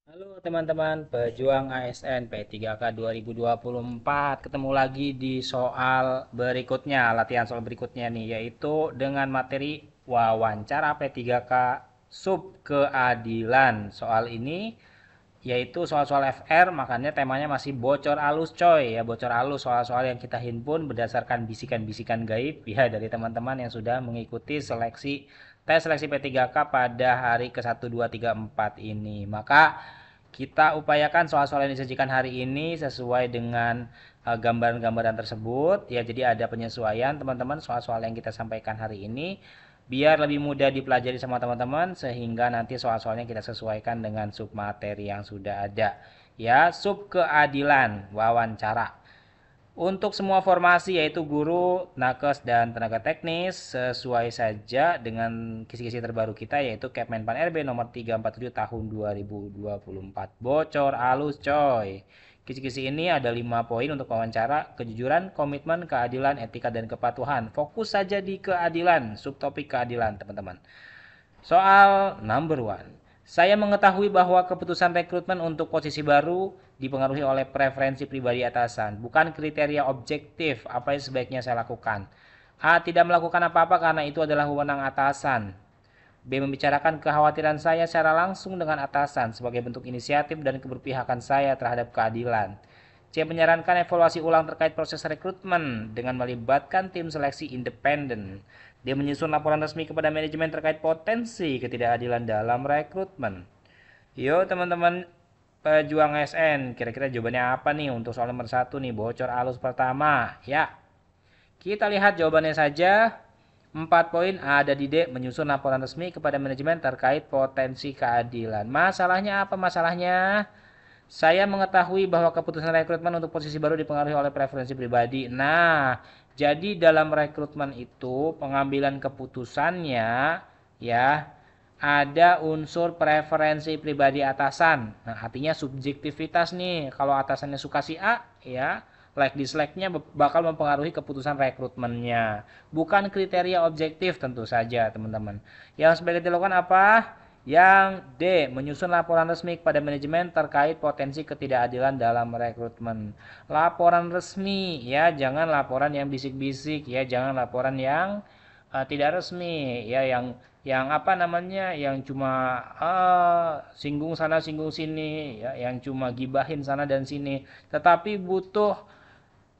Halo teman-teman, pejuang ASN P3K 2024. Ketemu lagi di soal berikutnya, latihan soal berikutnya nih, yaitu dengan materi wawancara P3K sub keadilan. Soal ini yaitu soal-soal FR, makanya temanya masih bocor alus coy ya, bocor alus soal-soal yang kita himpun berdasarkan bisikan-bisikan gaib ya dari teman-teman yang sudah mengikuti tes seleksi P3K pada hari ke-1, 2, 3, 4 ini. Maka kita upayakan soal-soal yang disajikan hari ini sesuai dengan gambaran-gambaran tersebut ya, jadi ada penyesuaian teman-teman soal-soal yang kita sampaikan hari ini biar lebih mudah dipelajari sama teman-teman sehingga nanti soal-soalnya kita sesuaikan dengan sub materi yang sudah ada ya. Sub keadilan wawancara untuk semua formasi yaitu guru, nakes, dan tenaga teknis sesuai saja dengan kisi-kisi terbaru kita yaitu Kepmenpan RB nomor 347 tahun 2024. Bocor alus coy. Kisi-kisi ini ada 5 poin untuk wawancara: kejujuran, komitmen, keadilan, etika, dan kepatuhan. Fokus saja di keadilan, subtopik keadilan teman-teman. Soal number one. Saya mengetahui bahwa keputusan rekrutmen untuk posisi baru dipengaruhi oleh preferensi pribadi atasan, bukan kriteria objektif apa yang sebaiknya saya lakukan. A. Tidak melakukan apa-apa karena itu adalah wewenang atasan. B. Membicarakan kekhawatiran saya secara langsung dengan atasan sebagai bentuk inisiatif dan keberpihakan saya terhadap keadilan. C. Menyarankan evaluasi ulang terkait proses rekrutmen dengan melibatkan tim seleksi independen. D. Menyusun laporan resmi kepada manajemen terkait potensi ketidakadilan dalam rekrutmen. Yuk teman-teman pejuang SN, kira-kira jawabannya apa nih untuk soal nomor 1 nih, bocor alus pertama? Ya, kita lihat jawabannya saja. 4 poin ada di D, menyusun laporan resmi kepada manajemen terkait potensi keadilan. Masalahnya apa masalahnya? Saya mengetahui bahwa keputusan rekrutmen untuk posisi baru dipengaruhi oleh preferensi pribadi. Nah, jadi dalam rekrutmen itu pengambilan keputusannya ya ada unsur preferensi pribadi atasan. Nah, artinya subjektivitas nih. Kalau atasannya suka si A, ya like dislike-nya bakal mempengaruhi keputusan rekrutmennya. Bukan kriteria objektif tentu saja, teman-teman. Yang sebaiknya dilakukan apa? Yang D. Menyusun laporan resmi kepada manajemen terkait potensi ketidakadilan dalam rekrutmen. Laporan resmi ya, jangan laporan yang bisik-bisik ya, jangan laporan yang tidak resmi ya, yang apa namanya, yang cuma singgung sana singgung sini ya, yang cuma gibahin sana dan sini. Tetapi butuh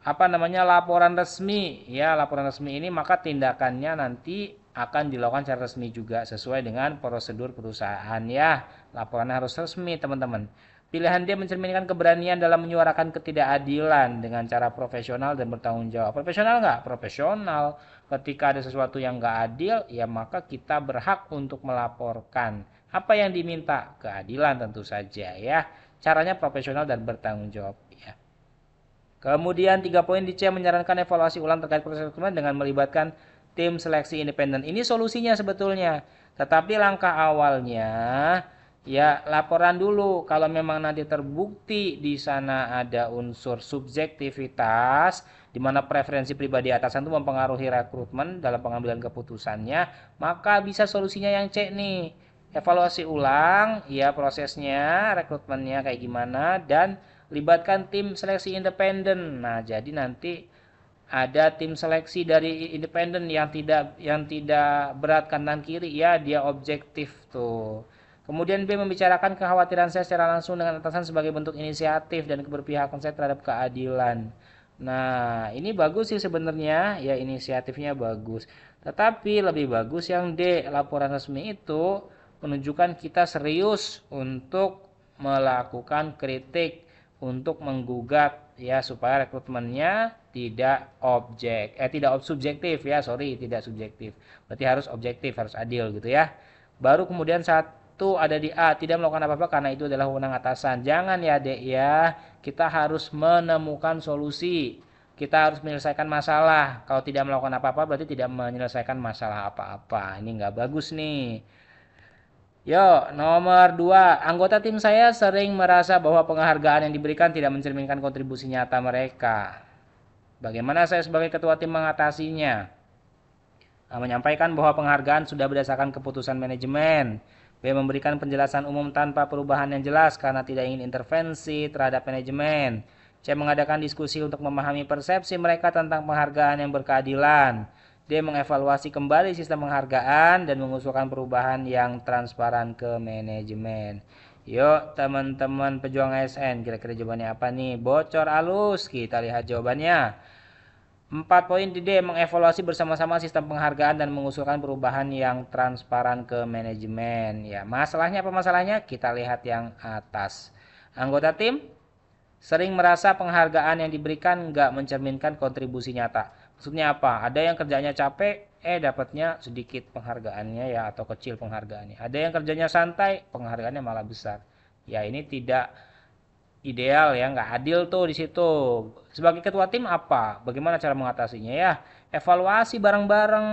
apa namanya, laporan resmi ya. Laporan resmi ini maka tindakannya nanti akan dilakukan secara resmi juga sesuai dengan prosedur perusahaan ya. Laporannya harus resmi teman-teman. Pilihan dia mencerminkan keberanian dalam menyuarakan ketidakadilan dengan cara profesional dan bertanggung jawab. Profesional nggak? Profesional. Ketika ada sesuatu yang nggak adil, ya maka kita berhak untuk melaporkan. Apa yang diminta? Keadilan tentu saja ya. Caranya profesional dan bertanggung jawab ya. Kemudian 3 poin di C, menyarankan evaluasi ulang terkait proses rekrutmen dengan melibatkan tim seleksi independen. Ini solusinya sebetulnya. Tetapi langkah awalnya ya laporan dulu. Kalau memang nanti terbukti di sana ada unsur subjektivitas di mana preferensi pribadi atasan itu mempengaruhi rekrutmen dalam pengambilan keputusannya, maka bisa solusinya yang C nih. Evaluasi ulang ya prosesnya, rekrutmennya kayak gimana, dan libatkan tim seleksi independen. Nah, jadi nanti ada tim seleksi dari independen yang tidak berat kanan kiri ya, dia objektif tuh. Kemudian B, membicarakan kekhawatiran saya secara langsung dengan atasan sebagai bentuk inisiatif dan keberpihakan saya terhadap keadilan. Nah, ini bagus sih sebenarnya ya, inisiatifnya bagus. Tetapi lebih bagus yang D, laporan resmi itu menunjukkan kita serius untuk melakukan kritik, untuk menggugat ya, supaya rekrutmennya tidak subjektif ya, sorry, tidak subjektif. Berarti harus objektif, harus adil gitu ya. Baru kemudian satu ada di A, tidak melakukan apa-apa karena itu adalah wewenang atasan. Jangan ya Dek ya, kita harus menemukan solusi. Kita harus menyelesaikan masalah. Kalau tidak melakukan apa-apa berarti tidak menyelesaikan masalah apa-apa. Ini nggak bagus nih. Yo, nomor 2. Anggota tim saya sering merasa bahwa penghargaan yang diberikan tidak mencerminkan kontribusi nyata mereka. Bagaimana saya sebagai ketua tim mengatasinya? Menyampaikan bahwa penghargaan sudah berdasarkan keputusan manajemen. B. Memberikan penjelasan umum tanpa perubahan yang jelas karena tidak ingin intervensi terhadap manajemen. C. Mengadakan diskusi untuk memahami persepsi mereka tentang penghargaan yang berkeadilan. D. Mengevaluasi kembali sistem penghargaan dan mengusulkan perubahan yang transparan ke manajemen. Yuk teman-teman pejuang ASN, kira-kira jawabannya apa nih? Bocor halus, kita lihat jawabannya. 4 poin di D, mengevaluasi bersama-sama sistem penghargaan dan mengusulkan perubahan yang transparan ke manajemen. Ya, masalahnya apa masalahnya? Kita lihat yang atas. Anggota tim sering merasa penghargaan yang diberikan nggak mencerminkan kontribusi nyata. Maksudnya apa? Ada yang kerjanya capek, dapatnya sedikit penghargaannya ya, atau kecil penghargaannya. Ada yang kerjanya santai, penghargaannya malah besar. Ya, ini tidak ideal ya, nggak adil tuh di situ. Sebagai ketua tim apa? Bagaimana cara mengatasinya ya? Evaluasi bareng-bareng.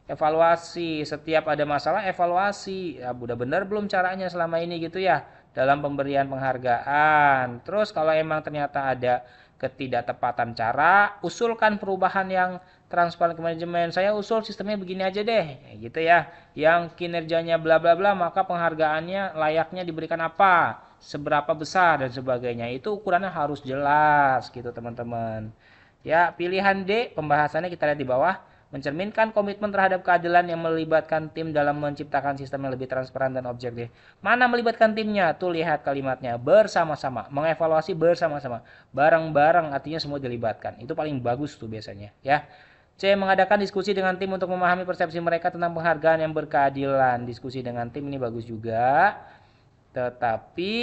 Evaluasi setiap ada masalah, evaluasi. Ya, udah benar belum caranya selama ini gitu ya dalam pemberian penghargaan. Terus kalau emang ternyata ada ketidaktepatan cara, usulkan perubahan yang transparan ke manajemen. Saya usul sistemnya begini aja deh, gitu ya. Yang kinerjanya bla bla bla, maka penghargaannya layaknya diberikan apa, seberapa besar dan sebagainya. Itu ukurannya harus jelas gitu teman-teman. Ya, pilihan D pembahasannya kita lihat di bawah. Mencerminkan komitmen terhadap keadilan yang melibatkan tim dalam menciptakan sistem yang lebih transparan dan objektif. Mana melibatkan timnya? Tuh lihat kalimatnya, bersama-sama, mengevaluasi bersama-sama, bareng-bareng, artinya semua dilibatkan. Itu paling bagus tuh biasanya ya. C. Mengadakan diskusi dengan tim untuk memahami persepsi mereka tentang penghargaan yang berkeadilan. Diskusi dengan tim ini bagus juga. Tetapi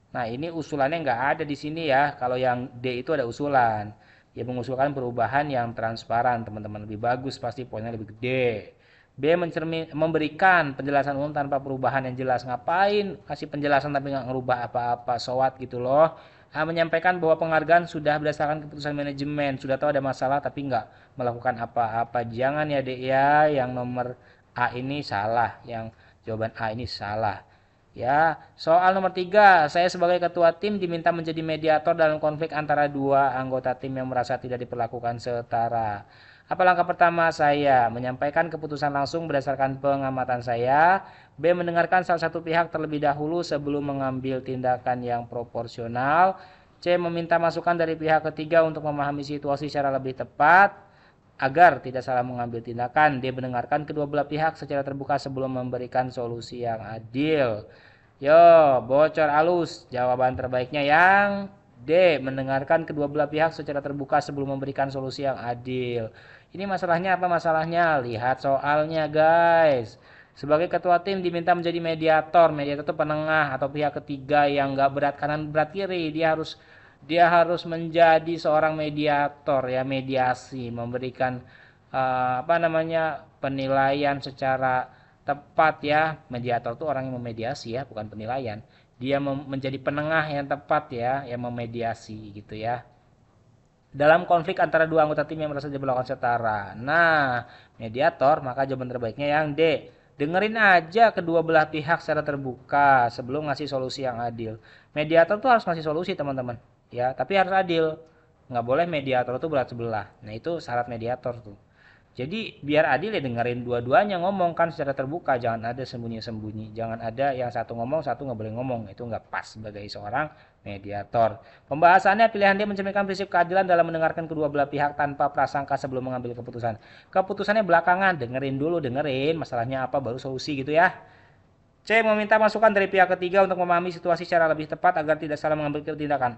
nah ini usulannya nggak ada di sini ya. Kalau yang D itu ada usulan. Ya mengusulkan perubahan yang transparan teman-teman, lebih bagus, pasti poinnya lebih gede. B. Memberikan penjelasan umum tanpa perubahan yang jelas. Ngapain kasih penjelasan tapi nggak ngerubah apa-apa, sowat gitu loh. A. Menyampaikan bahwa penghargaan sudah berdasarkan keputusan manajemen, sudah tahu ada masalah tapi nggak melakukan apa-apa. Jangan ya dek ya, yang nomor A ini salah, yang jawaban A ini salah. Ya, soal nomor 3, saya sebagai ketua tim diminta menjadi mediator dalam konflik antara dua anggota tim yang merasa tidak diperlakukan setara. Apa langkah pertama saya? Menyampaikan keputusan langsung berdasarkan pengamatan saya. B. Mendengarkan salah satu pihak terlebih dahulu sebelum mengambil tindakan yang proporsional. C. Meminta masukan dari pihak ketiga untuk memahami situasi secara lebih tepat agar tidak salah mengambil tindakan. D. Mendengarkan kedua belah pihak secara terbuka sebelum memberikan solusi yang adil. Yo, bocor halus. Jawaban terbaiknya yang D. Mendengarkan kedua belah pihak secara terbuka sebelum memberikan solusi yang adil. Ini masalahnya apa masalahnya? Lihat soalnya guys. Sebagai ketua tim diminta menjadi mediator. Mediator itu penengah atau pihak ketiga yang gak berat kanan berat kiri. Dia harus menjadi seorang mediator ya, mediasi, memberikan penilaian secara tepat ya. Mediator itu orang yang memediasi ya, bukan penilaian. Dia menjadi penengah yang tepat ya, yang memediasi gitu ya. Dalam konflik antara dua anggota tim yang merasa diperlakukan setara. Nah, mediator maka jawaban terbaiknya yang D. Dengerin aja kedua belah pihak secara terbuka sebelum ngasih solusi yang adil. Mediator tuh harus ngasih solusi teman-teman. Ya, tapi harus adil. Nggak boleh mediator tuh berat sebelah. Nah, itu syarat mediator tuh. Jadi biar adil ya dengerin dua-duanya ngomong kan secara terbuka, jangan ada sembunyi-sembunyi, jangan ada yang satu ngomong satu nggak boleh ngomong, itu nggak pas sebagai seorang mediator. Pembahasannya pilihan dia mencerminkan prinsip keadilan dalam mendengarkan kedua belah pihak tanpa prasangka sebelum mengambil keputusan. Keputusannya belakangan, dengerin dulu, dengerin masalahnya apa baru solusi gitu ya. C. Meminta masukan dari pihak ketiga untuk memahami situasi secara lebih tepat agar tidak salah mengambil tindakan.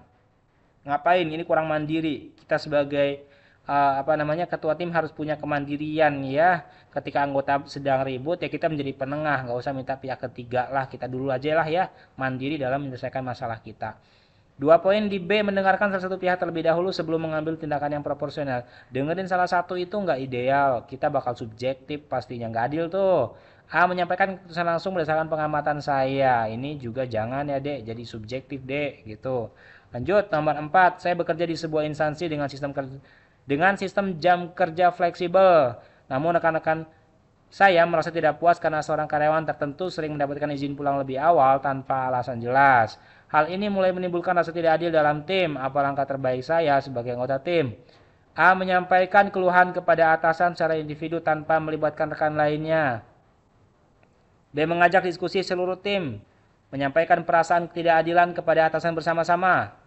Ngapain? Ini kurang mandiri. Kita sebagai ketua tim harus punya kemandirian ya. Ketika anggota sedang ribut ya kita menjadi penengah, nggak usah minta pihak ketiga lah, kita dulu aja lah ya, mandiri dalam menyelesaikan masalah kita. 2 poin di B, mendengarkan salah satu pihak terlebih dahulu sebelum mengambil tindakan yang proporsional. Dengerin salah satu itu nggak ideal, kita bakal subjektif pastinya, nggak adil tuh. A. Menyampaikan keputusan langsung berdasarkan pengamatan saya, ini juga jangan ya dek, jadi subjektif dek gitu. Lanjut nomor 4, saya bekerja di sebuah instansi dengan sistem jam kerja fleksibel. Namun rekan-rekan saya merasa tidak puas karena seorang karyawan tertentu sering mendapatkan izin pulang lebih awal tanpa alasan jelas. Hal ini mulai menimbulkan rasa tidak adil dalam tim. Apa langkah terbaik saya sebagai anggota tim? A. Menyampaikan keluhan kepada atasan secara individu tanpa melibatkan rekan lainnya. B. Mengajak diskusi seluruh tim. Menyampaikan perasaan ketidakadilan kepada atasan bersama-sama.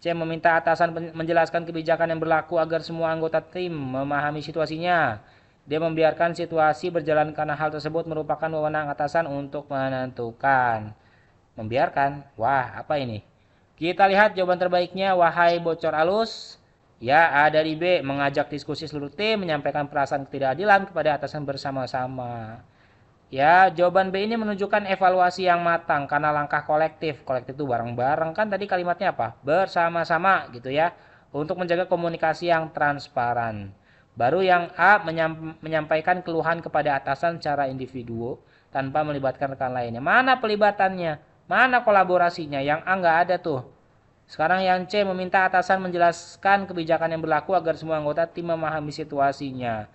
C. Meminta atasan menjelaskan kebijakan yang berlaku agar semua anggota tim memahami situasinya. D. Membiarkan situasi berjalan karena hal tersebut merupakan wewenang atasan untuk menentukan. Membiarkan? Wah, apa ini? Kita lihat jawaban terbaiknya, wahai bocor alus. Ya, A dari B, mengajak diskusi seluruh tim, menyampaikan perasaan ketidakadilan kepada atasan bersama-sama. Ya, jawaban B ini menunjukkan evaluasi yang matang karena langkah kolektif. Kolektif itu bareng-bareng, kan tadi kalimatnya apa? Bersama-sama gitu ya. Untuk menjaga komunikasi yang transparan. Baru yang A menyampaikan keluhan kepada atasan secara individu tanpa melibatkan rekan lainnya. Mana pelibatannya? Mana kolaborasinya? Yang A nggak ada tuh. Sekarang yang C meminta atasan menjelaskan kebijakan yang berlaku agar semua anggota tim memahami situasinya.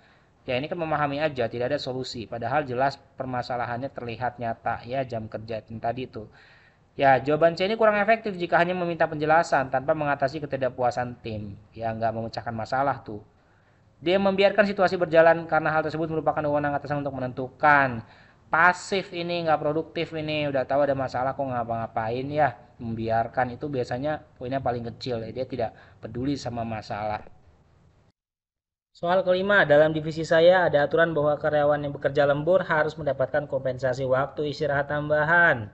Ya ini kan memahami aja, tidak ada solusi. Padahal jelas permasalahannya terlihat nyata ya jam kerja tadi itu. Ya jawaban C ini kurang efektif jika hanya meminta penjelasan tanpa mengatasi ketidakpuasan tim. Ya nggak memecahkan masalah tuh. Dia membiarkan situasi berjalan karena hal tersebut merupakan wewenang atasan untuk menentukan. Pasif ini nggak produktif ini, udah tahu ada masalah kok ngapa-ngapain ya. Membiarkan itu biasanya poinnya paling kecil ya, dia tidak peduli sama masalah. Soal kelima, dalam divisi saya ada aturan bahwa karyawan yang bekerja lembur harus mendapatkan kompensasi waktu istirahat tambahan.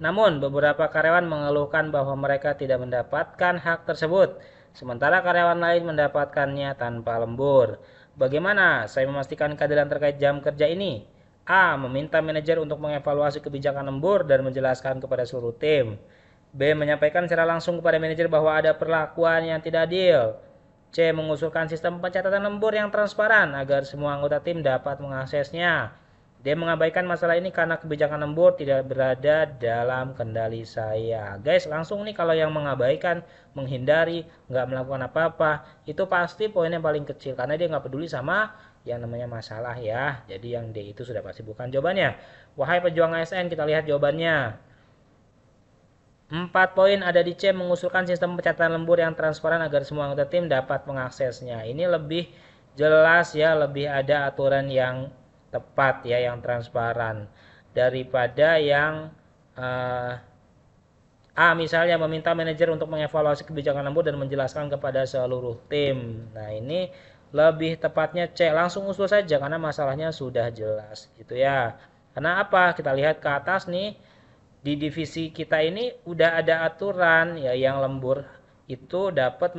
Namun, beberapa karyawan mengeluhkan bahwa mereka tidak mendapatkan hak tersebut, sementara karyawan lain mendapatkannya tanpa lembur. Bagaimana saya memastikan keadilan terkait jam kerja ini? A. Meminta manajer untuk mengevaluasi kebijakan lembur dan menjelaskan kepada seluruh tim. B. Menyampaikan secara langsung kepada manajer bahwa ada perlakuan yang tidak adil. C. Mengusulkan sistem pencatatan lembur yang transparan agar semua anggota tim dapat mengaksesnya. D. Mengabaikan masalah ini karena kebijakan lembur tidak berada dalam kendali saya. Guys, langsung nih kalau yang mengabaikan, menghindari, nggak melakukan apa-apa, itu pasti poinnya paling kecil karena dia nggak peduli sama yang namanya masalah ya. Jadi yang D itu sudah pasti bukan jawabannya. Wahai pejuang ASN, kita lihat jawabannya. 4 poin ada di C, mengusulkan sistem pencatatan lembur yang transparan agar semua anggota tim dapat mengaksesnya. Ini lebih jelas ya, lebih ada aturan yang tepat ya, yang transparan daripada yang A misalnya meminta manajer untuk mengevaluasi kebijakan lembur dan menjelaskan kepada seluruh tim. Nah ini lebih tepatnya C, langsung usul saja karena masalahnya sudah jelas gitu ya. Karena apa? Kita lihat ke atas nih, di divisi kita ini udah ada aturan ya, yang lembur itu dapat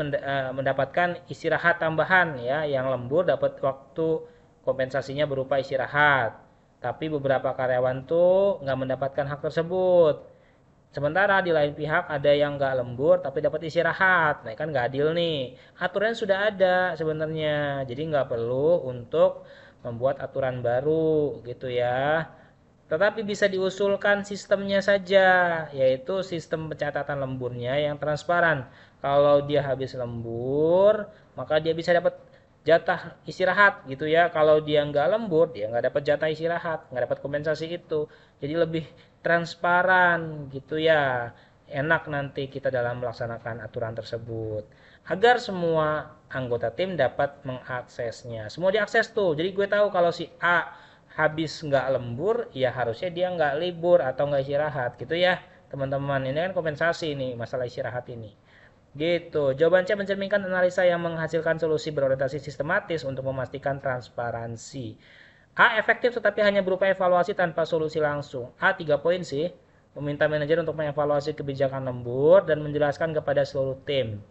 mendapatkan istirahat tambahan ya, yang lembur dapat waktu kompensasinya berupa istirahat. Tapi beberapa karyawan tuh nggak mendapatkan hak tersebut. Sementara di lain pihak ada yang nggak lembur tapi dapat istirahat. Nah kan nggak adil nih. Aturan sudah ada sebenarnya. Jadi nggak perlu untuk membuat aturan baru gitu ya. Tetapi bisa diusulkan sistemnya saja, yaitu sistem pencatatan lemburnya yang transparan. Kalau dia habis lembur, maka dia bisa dapat jatah istirahat gitu ya. Kalau dia nggak lembur, dia nggak dapat jatah istirahat, nggak dapat kompensasi itu. Jadi lebih transparan gitu ya. Enak nanti kita dalam melaksanakan aturan tersebut. Agar semua anggota tim dapat mengaksesnya. Semua diakses tuh. Jadi gue tahu kalau si A habis nggak lembur, ya harusnya dia nggak libur atau nggak istirahat gitu ya teman-teman. Ini kan kompensasi nih masalah istirahat ini gitu. Jawaban C mencerminkan analisa yang menghasilkan solusi berorientasi sistematis untuk memastikan transparansi. A efektif tetapi hanya berupa evaluasi tanpa solusi langsung. A 3 poin sih, meminta manajer untuk mengevaluasi kebijakan lembur dan menjelaskan kepada seluruh tim.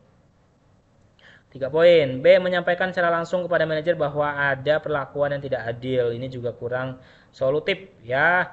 3 poin. B. Menyampaikan secara langsung kepada manajer bahwa ada perlakuan yang tidak adil. Ini juga kurang solutif ya.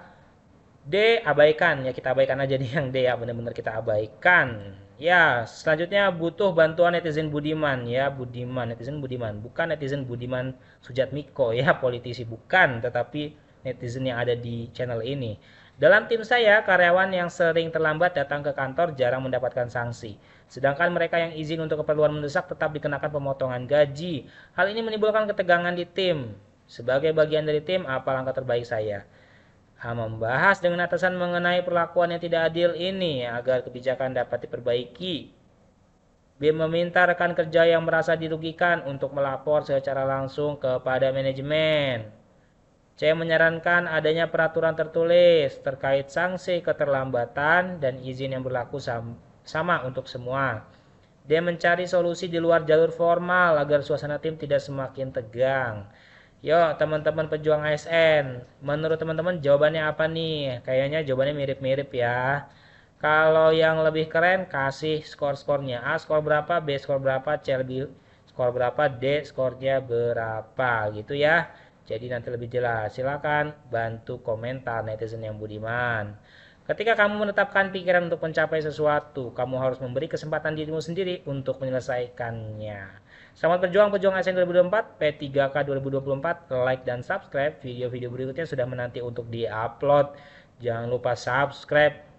D. Abaikan. Ya kita abaikan aja nih yang D ya. Benar-benar kita abaikan. Ya selanjutnya butuh bantuan netizen budiman ya. Budiman. Netizen budiman. Bukan netizen Budiman Sujatmiko ya. Politisi bukan. Tetapi netizen yang ada di channel ini. Dalam tim saya, karyawan yang sering terlambat datang ke kantor jarang mendapatkan sanksi. Sedangkan mereka yang izin untuk keperluan mendesak tetap dikenakan pemotongan gaji. Hal ini menimbulkan ketegangan di tim. Sebagai bagian dari tim, apa langkah terbaik saya? Membahas dengan atasan mengenai perlakuan yang tidak adil ini agar kebijakan dapat diperbaiki. B. Meminta rekan kerja yang merasa dirugikan untuk melapor secara langsung kepada manajemen. C. Menyarankan adanya peraturan tertulis terkait sanksi keterlambatan dan izin yang berlaku sama untuk semua. D. Mencari solusi di luar jalur formal agar suasana tim tidak semakin tegang. Yuk teman-teman pejuang ASN, menurut teman-teman jawabannya apa nih? Kayaknya jawabannya mirip-mirip ya. Kalau yang lebih keren kasih skor-skornya. A skor berapa, B skor berapa, C lebih skor berapa, D skornya berapa gitu ya. Jadi nanti lebih jelas. Silakan bantu komentar netizen yang budiman. Ketika kamu menetapkan pikiran untuk mencapai sesuatu, kamu harus memberi kesempatan dirimu sendiri untuk menyelesaikannya. Selamat berjuang pejuang ASN 2024, P3K 2024, like dan subscribe. Video-video berikutnya sudah menanti untuk diupload. Jangan lupa subscribe